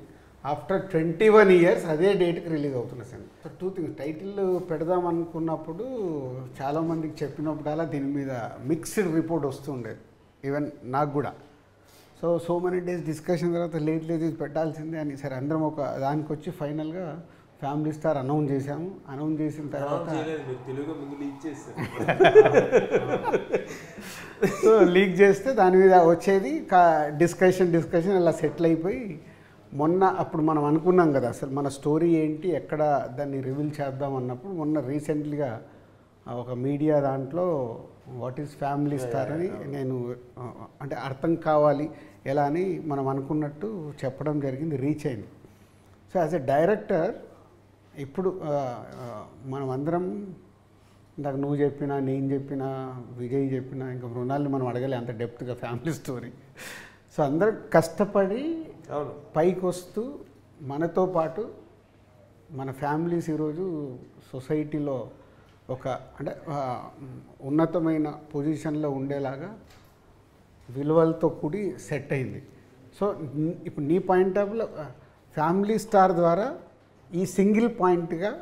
After 21 years అదే డేట్కి రిలీజ్ అవుతున్న సినిమా. సో 2 things, టైటిల్ పెడదాం అనుకున్నప్పుడు చాలామందికి చెప్పినప్పుడు అలా దీని మీద మిక్స్డ్ రిపోర్ట్ వస్తుండేది, ఈవెన్ నాకు కూడా. సో మెనీ డేస్ డిస్కషన్ తర్వాత లేట్ పెట్టాల్సిందే అని సరే అందరం ఒక దానికి వచ్చి ఫైనల్గా ఫ్యామిలీ స్టార్ అనౌన్స్ చేసాము. అనౌన్స్ చేసిన తర్వాత సో లీక్ చేస్తే దాని మీద వచ్చేది డిస్కషన్ అలా సెటిల్ అయిపోయి మొన్న అప్పుడు మనం అనుకున్నాం కదా అసలు మన స్టోరీ ఏంటి, ఎక్కడ దాన్ని రివీల్ చేద్దాం అన్నప్పుడు మొన్న రీసెంట్లీగా ఒక మీడియా దాంట్లో వాట్ ఈజ్ ఫ్యామిలీ స్టార్ అని నేను అంటే అర్థం కావాలి ఎలా అని మనం అనుకున్నట్టు చెప్పడం జరిగింది, రీచ్ అయింది. సో యాజ్ ఎ డైరెక్టర్ ఇప్పుడు మనం అందరం ఇందాక నువ్వు చెప్పినా, నేను చెప్పినా, విజయ్ చెప్పినా, ఇంకా మృణాల్ని మనం అడగలే అంత డెప్త్గా ఫ్యామిలీ స్టోరీ. సో అందరం కష్టపడి పైకి వస్తూ మనతో పాటు మన ఫ్యామిలీస్ ఈరోజు సొసైటీలో ఒక అంటే ఉన్నతమైన పొజిషన్లో ఉండేలాగా విలువలతో కూడి సెట్ అయింది. సో ఇప్పుడు నీ పాయింట్ ఆఫ్ వ్యూలో ఫ్యామిలీ స్టార్ ద్వారా ఈ సింగిల్ పాయింట్గా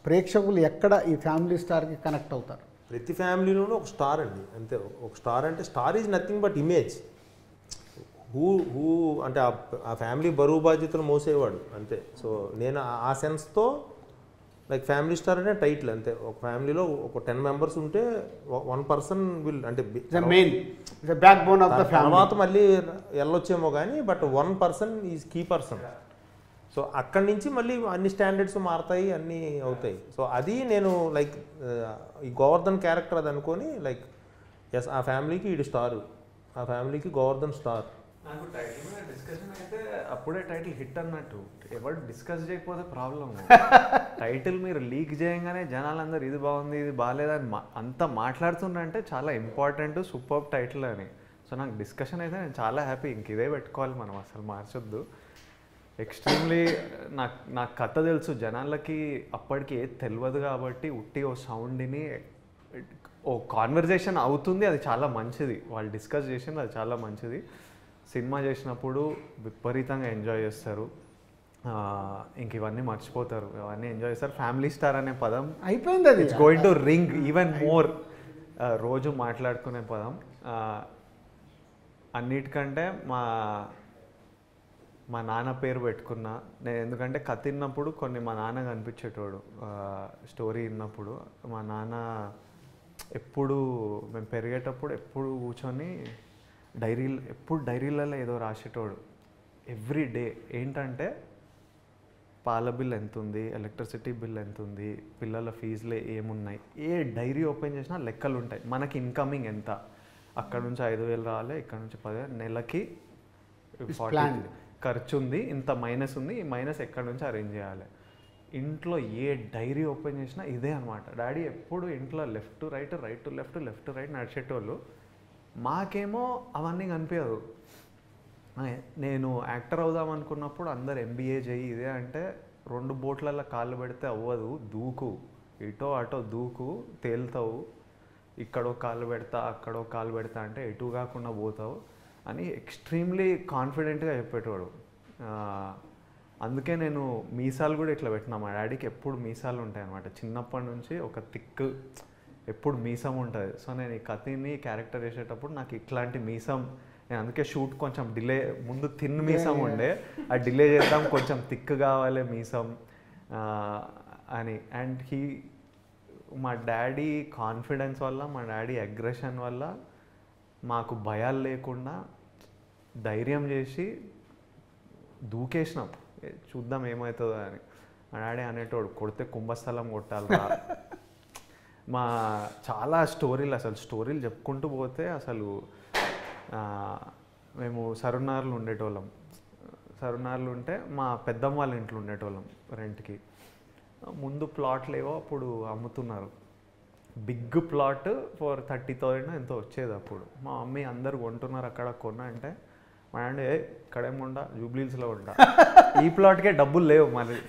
ప్రేక్షకులు ఎక్కడ ఈ ఫ్యామిలీ స్టార్కి కనెక్ట్ అవుతారు? ప్రతి ఫ్యామిలీలోనూ ఒక స్టార్ అండి, అంతే. ఒక స్టార్ అంటే star is nothing but image. Who అంటే ఆ ఫ్యామిలీ బరువు బాధ్యతలు మోసేవాడు అంతే. సో నేను ఆ సెన్స్తో లైక్ ఫ్యామిలీ స్టార్ అనే టైటిల్ అంతే. ఒక ఫ్యామిలీలో ఒక 10 members ఉంటే 1 person విల్ అంటే main backbone of the family. తర్వాత మళ్ళీ వెళ్ళొచ్చేమో కానీ but 1 person is key person. So అక్కడి నుంచి మళ్ళీ అన్ని స్టాండర్డ్స్ మారుతాయి, అన్నీ అవుతాయి. సో అది నేను లైక్ ఈ గోవర్ధన్ క్యారెక్టర్ అది అనుకొని లైక్ ఎస్ ఆ ఫ్యామిలీకి ఈడు స్టారు, ఆ ఫ్యామిలీకి గోవర్ధన్ స్టార్. నాకు టైటిల్ మీద డిస్కషన్ అయితే అప్పుడే టైటిల్ హిట్ అన్నట్టు. ఎవరు డిస్కస్ చేయకపోతే ప్రాబ్లం. టైటిల్ మీరు లీక్ చేయగానే జనాలందరూ ఇది బాగుంది ఇది బాగాలేదని అంతా మాట్లాడుతుందంటే చాలా ఇంపార్టెంట్ సూపర్ టైటిల్ అని. సో నాకు డిస్కషన్ అయితే నేను చాలా హ్యాపీ. ఇంక ఇదే పెట్టుకోవాలి మనం, అసలు మార్చొద్దు. ఎక్స్ట్రీమ్లీ నాకు కథ తెలుసు, జనాలకి అప్పటికి ఏది తెలియదు కాబట్టి ఉట్టి ఓ సౌండ్ని ఓ కాన్వర్జేషన్ అవుతుంది, అది చాలా మంచిది. వాళ్ళు డిస్కస్ చేసింది అది చాలా మంచిది. సినిమా చేసినప్పుడు విపరీతంగా ఎంజాయ్ చేస్తారు, ఇంక ఇవన్నీ మర్చిపోతారు, ఇవన్నీ ఎంజాయ్ చేస్తారు. ఫ్యామిలీ స్టార్ అనే పదం అయిపోయింది, అది it's going to ring even more. రోజు మాట్లాడుకునే పదం. అన్నిటికంటే మా నాన్న పేరు పెట్టుకున్నా నేను. ఎందుకంటే కథ విన్నప్పుడు కొన్ని మా నాన్న కనిపించేటోడు. స్టోరీ విన్నప్పుడు మా నాన్న ఎప్పుడు మేము పెరిగేటప్పుడు ఎప్పుడు కూర్చొని డైరీలలో ఏదో రాసేటోడు ఎవ్రీ డే. ఏంటంటే పాల బిల్ ఎంత ఉంది, ఎలక్ట్రిసిటీ బిల్ ఎంత ఉంది, పిల్లల ఫీజులు ఏమున్నాయి, ఏ డైరీ ఓపెన్ చేసినా లెక్కలు ఉంటాయి. మనకి ఇన్కమింగ్ ఎంత, అక్కడ నుంచి 5,000 రావాలి, ఇక్కడ నుంచి 10,000, నెలకి 40 ఖర్చు ఉంది, ఇంత మైనస్ ఉంది, ఈ మైనస్ ఎక్కడి నుంచి అరేంజ్ చేయాలి. ఇంట్లో ఏ డైరీ ఓపెన్ చేసినా ఇదే అనమాట. డాడీ ఎప్పుడు ఇంట్లో left to right, right to left, left to right నడిచేటోళ్ళు. మాకేమో అవన్నీ కనిపించదు. నేను యాక్టర్ అవుదాం అనుకున్నప్పుడు అందరు MBA చేయి ఇదే అంటే 2 బోట్లలో కాళ్ళు పెడితే అవ్వదు, దూకు, ఇటో అటో దూకు, తేలుతావు, ఇక్కడో కాళ్ళు పెడతా అక్కడో కాళ్ళు పెడతా అంటే ఎటు కాకుండా పోతావు అని ఎక్స్ట్రీమ్లీ కాన్ఫిడెంట్గా చెప్పేటోడు. అందుకే నేను మీసాలు కూడా ఇట్లా పెట్టినా. మా డాడీకి ఎప్పుడు మీసాలు ఉంటాయి అన్నమాట. చిన్నప్పటి నుంచి ఒక థిక్ ఎప్పుడు మీసం ఉంటుంది. సో నేను ఈ కథని క్యారెక్టర్ చేసేటప్పుడు నాకు ఇట్లాంటి మీసం, నేను అందుకే షూట్ కొంచెం డిలే, ముందు థిన్ మీసం ఉండే, ఆ డిలే చేద్దాం కొంచెం థిక్ కావాలి మీసం అని. అండ్ మా డాడీ కాన్ఫిడెన్స్ వల్ల, మా డాడీ అగ్రెషన్ వల్ల మాకు భయాలు లేకుండా ధైర్యం చేసి దూకేసినాం, చూద్దాం ఏమవుతుందో అని. మా డాడీ అనేటోడు కొడితే కుంభస్థలం కొట్టాలిరా. మా చాలా స్టోరీలు, అసలు స్టోరీలు చెప్పుకుంటూ పోతే అసలు మేము సరునార్లు ఉండేటోళ్ళం. సరునార్లు ఉంటే మా పెద్దమ్మ వాళ్ళ ఇంట్లో ఉండేటోళ్ళం రెంట్కి. ముందు ప్లాట్లు ఏవో అప్పుడు అమ్ముతున్నారు, బిగ్ ప్లాట్ ఫర్ 30,000 ఎంతో వచ్చేది అప్పుడు. మా మమ్మీ అందరు కొంటున్నారు అక్కడ కొన్నా అంటే మా డాడీ ఇక్కడేముండా జూబ్లీహిల్స్లో ఉంటా, ఈ ప్లాట్కే డబ్బులు లేవు, మళ్ళీ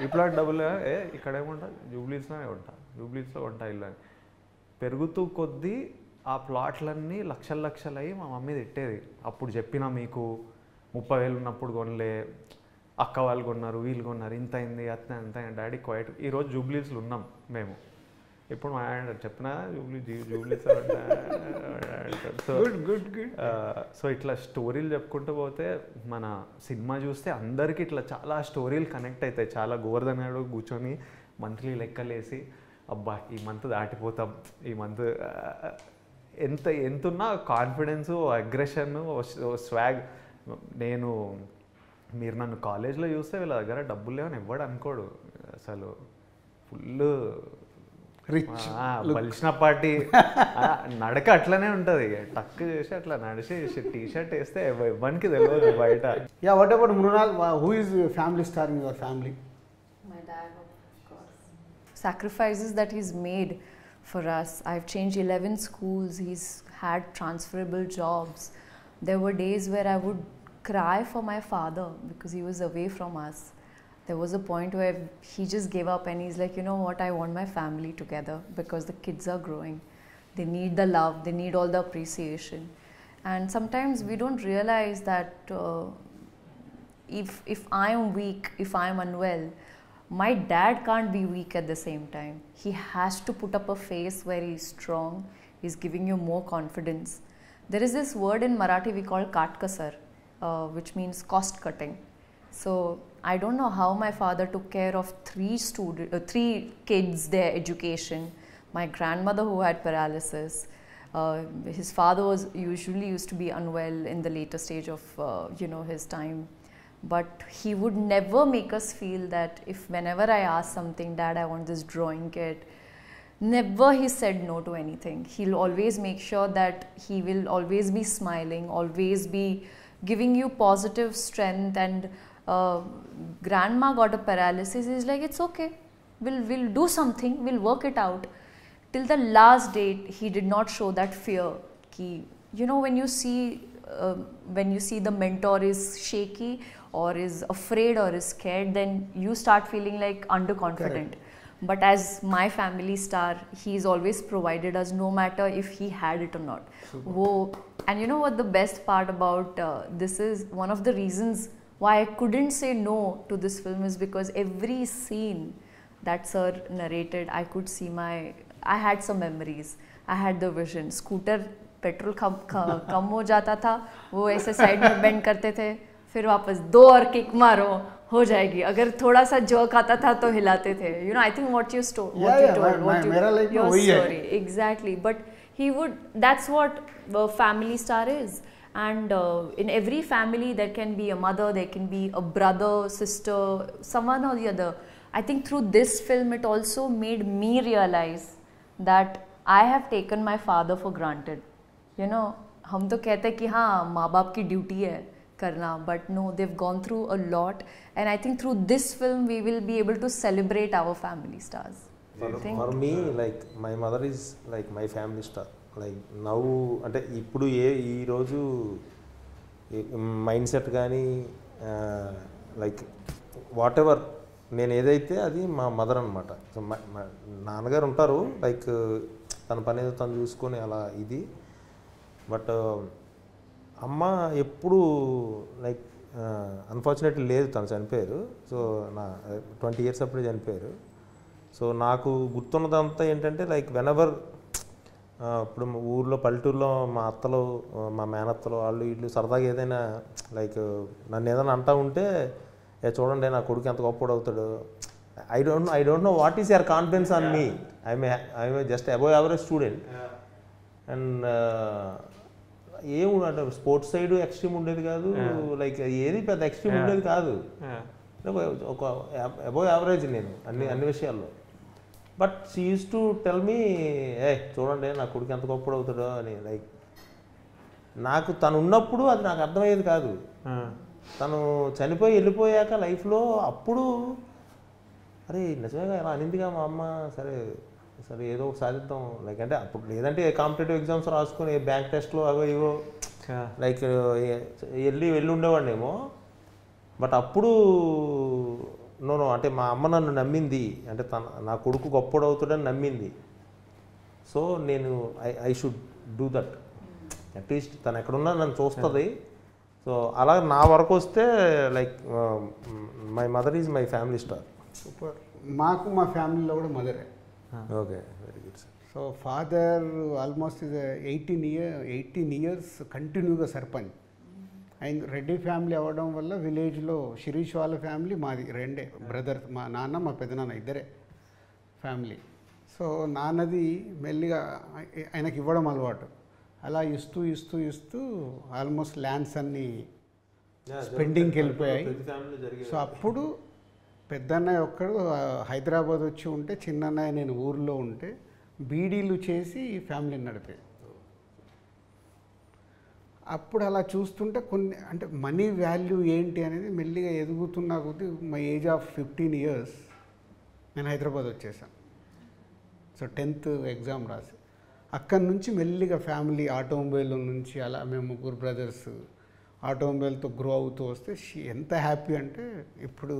ఈ ప్లాట్ డబ్బులు లేవు, ఇక్కడేముంటా జూబ్లీహిల్స్లోనే జూబ్లీహిల్స్లో ఉంటా ఇల్లు అని. పెరుగుతూ కొద్దీ ఆ ప్లాట్లన్నీ లక్షలు అయ్యి మా మమ్మీ తిట్టేది. అప్పుడు చెప్పినా మీకు 30,000 ఉన్నప్పుడు కొనలే, అక్క వాళ్ళు కొన్నారు, వీళ్ళు కొన్నారు, ఇంత అయింది అంత డాడీ క్వైట్. ఈరోజు జూబ్లీహిల్స్లో ఉన్నాం మేము. ఇప్పుడు మా డాడీ చెప్పినా జూబ్లీహిల్స్ సో ఇట్లా స్టోరీలు చెప్పుకుంటూ పోతే మన సినిమా చూస్తే అందరికీ ఇట్లా చాలా స్టోరీలు కనెక్ట్ అవుతాయి. చాలా గోవర్ధన్ గారు కూర్చొని మంత్లీ లెక్కలేసి అబ్బా ఈ మంత్ దాటిపోతాం, ఈ మంత్ ఎంతున్నా కాన్ఫిడెన్స్, అగ్రెషన్, స్వాగ్. మీరు నన్ను కాలేజ్లో చూస్తే వీళ్ళ దగ్గర డబ్బులు లేవని ఎవ్వడు అనుకోడు. అసలు ఫుల్ రిచ్ బలిసిన పార్టీ నడక అట్లనే ఉంటుంది. టక్ చేసి అట్లా నడిచి టీ-షర్ట్ వేస్తే ఎవరికి తెలియదు బయట. Yeah, what about Mrunal? Who is family star in your family? My dad, of course. Sacrifices that he's made for us. I've changed 11 schools. He's had transferable jobs. There were days where I would cry for my father because he was away from us. There was a point where he just gave up and he's like, you know what, I want my family together because the kids are growing. They need the love, they need all the appreciation. And sometimes we don't realize that if I'm weak, if I'm unwell, my dad can't be weak at the same time. He has to put up a face where he's strong, he's giving you more confidence. There is this word in Marathi we call katkasar, which means cost cutting. So I don't know how my father took care of 3 kids, their education. My grandmother who had paralysis. His father usually used to be unwell in the later stage of his time. But he would never make us feel that if whenever I ask something, Dad, I want this drawing kit, never he said no to anything. He'll always make sure that he will always be smiling, always be giving you positive strength. And grandma got a paralysis. He's like, it's okay, we'll do something, we'll work it out. Till the last date, he did not show that fear. When you see the mentor is shaky or is afraid or is scared, then you start feeling like underconfident. Correct. But as my family star, he's always provided us, no matter if he had it or not. And you know what the best part about this is? One of the reasons why I couldn't say no to this film is because every scene that sir narrated, I could see I had some memories. I had the vision. Scooter petrol कम हो जाता था, वो ऐसे साइड में बेंड करते थे, फिर वापस 2 और किक मारो हो जाएगी, अगर थोड़ा सा जर्क आता था तो हिलाते थे. You know, I think what you told, your story, exactly. But he would, that's what family star is. And in every family there can be a mother, there can be a brother, sister, someone or the other. I think through this film it also made me realize that I have taken my father for granted. You know, हम तो कहते हैं कि हाँ माँ बाप की ड्यूटी है करना, but no, they've gone through a lot, and I think through this film we will be able to celebrate our family stars. For me, like my mother is like my family star. Like now, అంటే ఇప్పుడు ఈరోజు మైండ్ సెట్ కానీ లైక్ వాట్ ఎవర్ నేను ఏదైతే అది మా మదర్ అనమాట. సో మా నాన్నగారు ఉంటారు, లైక్ తన పని ఏదో తను చూసుకొని అలా ఇది. బట్ అమ్మ ఎప్పుడు లైక్ అన్ఫార్చునేట్లీ లేదు, తను చనిపోయారు. సో నా 20 years అప్పుడే చనిపోయారు. సో నాకు గుర్తున్నదంతా ఏంటంటే లైక్ వెనెవర్ ఇప్పుడు ఊర్లో పల్లెటూరులో మా అత్తలు మా మేనత్తలు వాళ్ళు వీళ్ళు సరదాగా ఏదైనా లైక్ నన్ను ఏదైనా అంటూ ఉంటే చూడండి నా కొడుకు ఎంత గొప్పడు అవుతాడు. I don't know what is your confidence on me. I'm just above average student. And ఏముంటే స్పోర్ట్స్ సైడ్ ఎక్స్ట్రీమ్ ఉండేది కాదు, లైక్ ఏది పెద్ద ఎక్స్ట్రీమ్ ఉండేది కాదు, ఒక అబోవ్ యావరేజ్ నేను అన్ని విషయాల్లో. But she use to tell me చూడండి నా కొడుకు ఎంత గొప్పడు అవుతాడో అని. లైక్ నాకు తను ఉన్నప్పుడు అది నాకు అర్థమయ్యేది కాదు. తను చనిపోయి వెళ్ళిపోయాక లైఫ్లో అప్పుడు అరే నిజమేగా ఇలా అనిందిగా మా అమ్మ, సరే సరే ఏదో ఒకటి సాధిద్దాం. లైక్ అంటే అప్పుడు లేదంటే కాంపిటేటివ్ ఎగ్జామ్స్ రాసుకొని బ్యాంక్ టెస్ట్లో అవో ఇవో లైక్ వెళ్ళి ఉండేవాడినేమో. బట్ అప్పుడు నో అంటే మా అమ్మ నన్ను నమ్మింది, అంటే నా కొడుకు గొప్పడు అవుతాడని నమ్మింది. సో నేను I should do that. At least తను ఎక్కడున్నా నన్ను చూస్తుంది. సో అలా నా వరకు వస్తే like my mother is my family star. Super. మాకు మా ఫ్యామిలీలో కూడా మదరే. Okay, very good sir. So father almost is 18 years కంటిన్యూగా సర్పంచ్. అండ్ రెడ్డి ఫ్యామిలీ అవ్వడం వల్ల విలేజ్లో శిరీష్ వాళ్ళ ఫ్యామిలీ మాది రెండే బ్రదర్స్, మా నాన్న మా పెద్దనాన్న ఇద్దరే ఫ్యామిలీ. సో నాన్నది మెల్లిగా ఆయనకి ఇవ్వడం అలవాటు. అలా ఇస్తూ ఆల్మోస్ట్ ల్యాండ్స్ అన్నీ స్పెండింగ్కి వెళ్ళిపోయాయి. సో అప్పుడు పెద్దన్నయ్య ఒక్కడు హైదరాబాద్ వచ్చి ఉంటే, చిన్నన్నయ్య నేను ఊర్లో ఉంటే బీడీలు చేసి ఫ్యామిలీని నడిపేది. అప్పుడు అలా చూస్తుంటే కొన్ని అంటే మనీ వాల్యూ ఏంటి అనేది మెల్లిగా ఎదుగుతున్నా కొద్దీ మై ఏజ్ ఆఫ్ 15 years నేను హైదరాబాద్ వచ్చేసాను. సో 10th ఎగ్జామ్ రాసి అక్కడి నుంచి మెల్లిగా ఫ్యామిలీ ఆటోమొబైల్ నుంచి అలా మేము 3 brothers ఆటోమొబైల్తో గ్రో అవుతూ వస్తే ఎంత హ్యాపీ అంటే, ఇప్పుడు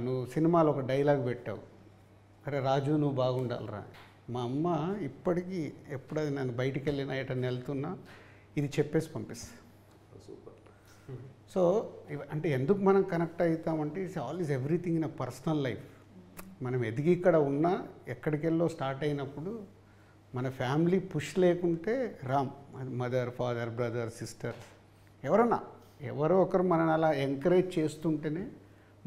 నువ్వు సినిమాలో ఒక డైలాగ్ పెట్టావు, అరే రాజు నువ్వు బాగుండాలిరా. మా అమ్మ ఇప్పటికీ ఎప్పుడది నేను బయటికి వెళ్ళినా ఎటన్నా వెళ్తున్నా ఇది చెప్పేసి పంపిస్తా. సూపర్. సో అంటే ఎందుకు మనం కనెక్ట్ అవుతామంటే it's all is everything in a personal life. మనం ఎదిగి ఇక్కడ ఉన్నా ఎక్కడికెళ్ళో స్టార్ట్ అయినప్పుడు మన ఫ్యామిలీ పుష్ లేకుంటే Ram, mother father brother sister ఎవరన్నా ఎవరో ఒకరు మనని అలా ఎంకరేజ్ చేస్తుంటేనే,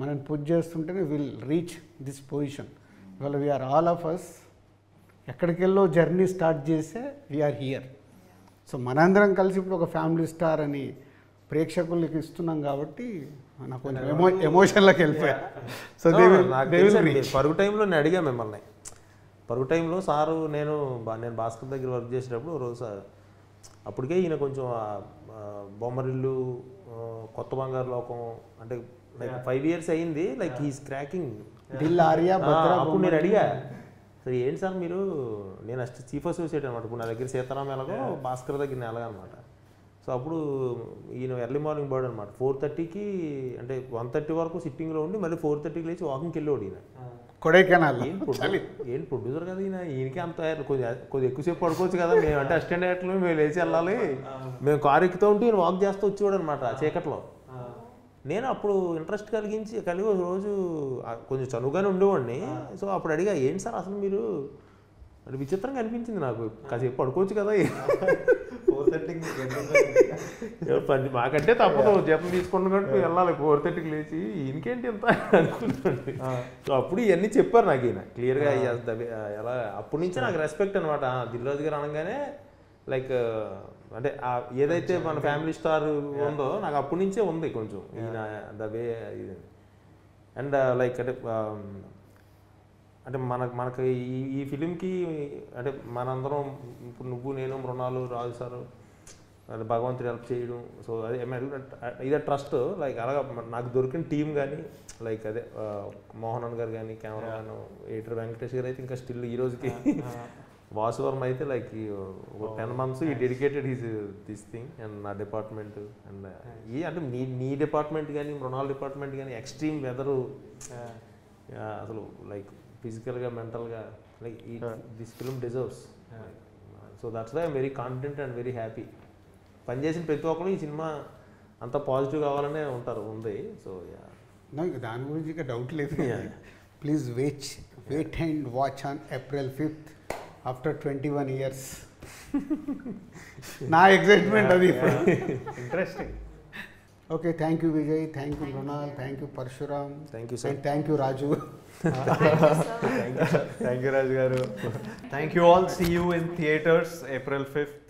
మనని పుష్ చేస్తుంటేనే విల్ రీచ్ దిస్ పొజిషన్. ఇవాళ వీఆర్ ఆల్ ఆఫ్ అస్ ఎక్కడికెళ్ళో జర్నీ స్టార్ట్ చేస్తే వీఆర్ హియర్. సో మనందరం కలిసి ఇప్పుడు ఒక ఫ్యామిలీ స్టార్ అని ప్రేక్షకులకి ఇస్తున్నాం కాబట్టి నాకు కొంచెం ఎమోషన్లోకి వెళ్ళిపోయా. సో పరుగు టైంలో నేను అడిగా మిమ్మల్ని, పరుగు టైంలో సారు నేను భాస్కర్ దగ్గర వర్క్ చేసేటప్పుడు రోజు సార్ అప్పటికే ఈయన కొంచెం బొమ్మరిల్లు, కొత్త బంగారు లోకం అంటే లైక్ 5 years అయింది, like he's cracking Dil Arya. అప్పుడు నేను అడిగా, సరే ఏంటి సార్ మీరు, నేను చీఫ్ అసోసియేట్ అనమాట, ఇప్పుడు నా దగ్గర సీతారాం ఎలాగో భాస్కర్ దగ్గర ఎలాగ అనమాట. సో అప్పుడు ఈయన ఎర్లీ మార్నింగ్ బర్డ్ అనమాట. 4:30కి అంటే 1:30 వరకు సిట్టింగ్లో ఉండి మళ్ళీ 4:30కి లేచి వాకింగ్కి వెళ్ళేవాడు ఈయన. కొడైకెనాల్ ఏంటి ప్రొడ్యూసర్ కదా ఈయనకి అంత కొద్దిగా ఎక్కువసేపు పడుకోవచ్చు కదా, మేము అంటే అసిస్టెంట్ డైరెక్టర్లు మేము లేచి వెళ్ళాలి, మేము కారు ఎక్కుతూ ఉంటే ఈయన వాక్ చేస్తూ వచ్చేవాడు అనమాట చీకట్లో. నేను అప్పుడు ఇంట్రెస్ట్ కలిగి ఒక రోజు కొంచెం చనువుగానే ఉండేవాడిని. సో అప్పుడు అడిగా, ఏంటి సార్ అసలు మీరు అంటే విచిత్రంగా అనిపించింది నాకు, కాసేపు పడుకోవచ్చు కదా. 4:30 మాకంటే తప్పదు, జీతం తీసుకుంటున్నట్టు వెళ్ళాలి 4:30కి లేచి, ఈయనకేంటి ఎంత అనుకుంటుంది. సో అప్పుడు ఇవన్నీ చెప్పారు నాకు ఈయన క్లియర్గా. ఎలా అప్పటి నుంచి నాకు రెస్పెక్ట్ అనమాట. దిల్ రాజు గారు అనగానే లైక్ అంటే ఏదైతే మన ఫ్యామిలీ స్టార్ ఉందో నాకు అప్పటి నుంచే ఉంది కొంచెం ఈయన ద వే. అండ్ లైక్ అంటే మనకు ఈ ఫిలింకి అంటే మనందరం ఇప్పుడు నువ్వు నేను మృణాలు రాజు సారు అంటే భగవంతుడు హెల్ప్ చేయడం. సో అదే ఇదే ట్రస్ట్. లైక్ అలాగా నాకు దొరికిన టీం కానీ లైక్ అదే మోహన్ గారు కానీ, కెమెరామెన్ ఎడిటర్ వెంకటేష్ గారు అయితే ఇంకా స్టిల్ ఈ రోజుకి. వాసువర్మ అయితే లైక్ 10 months ఈ dedicated his this thing. And నా డిపార్ట్మెంట్ అండ్ అంటే నీ డిపార్ట్మెంట్ కానీ మృణాల్ డిపార్ట్మెంట్ కానీ ఎక్స్ట్రీమ్ వెదరు అసలు లైక్ ఫిజికల్గా మెంటల్గా like this film deserves. So that's why I'm very confident and very happy. పనిచేసిన ప్రతి ఒక్కరు ఈ సినిమా అంత పాజిటివ్ కావాలనే ఉంది. సో నాకు దాని గురించి ఇక డౌట్ లేదు. Please wait and watch on April 5th after 21 years. నా ఎక్సైట్మెంట్ అది. Interesting. Okay, thank you Vijay, thank you Mrunal, thank you Parashuram, thank you sir, and thank you Raju. Thank you, Raj garu. Thank you all. See you in theaters April 5th.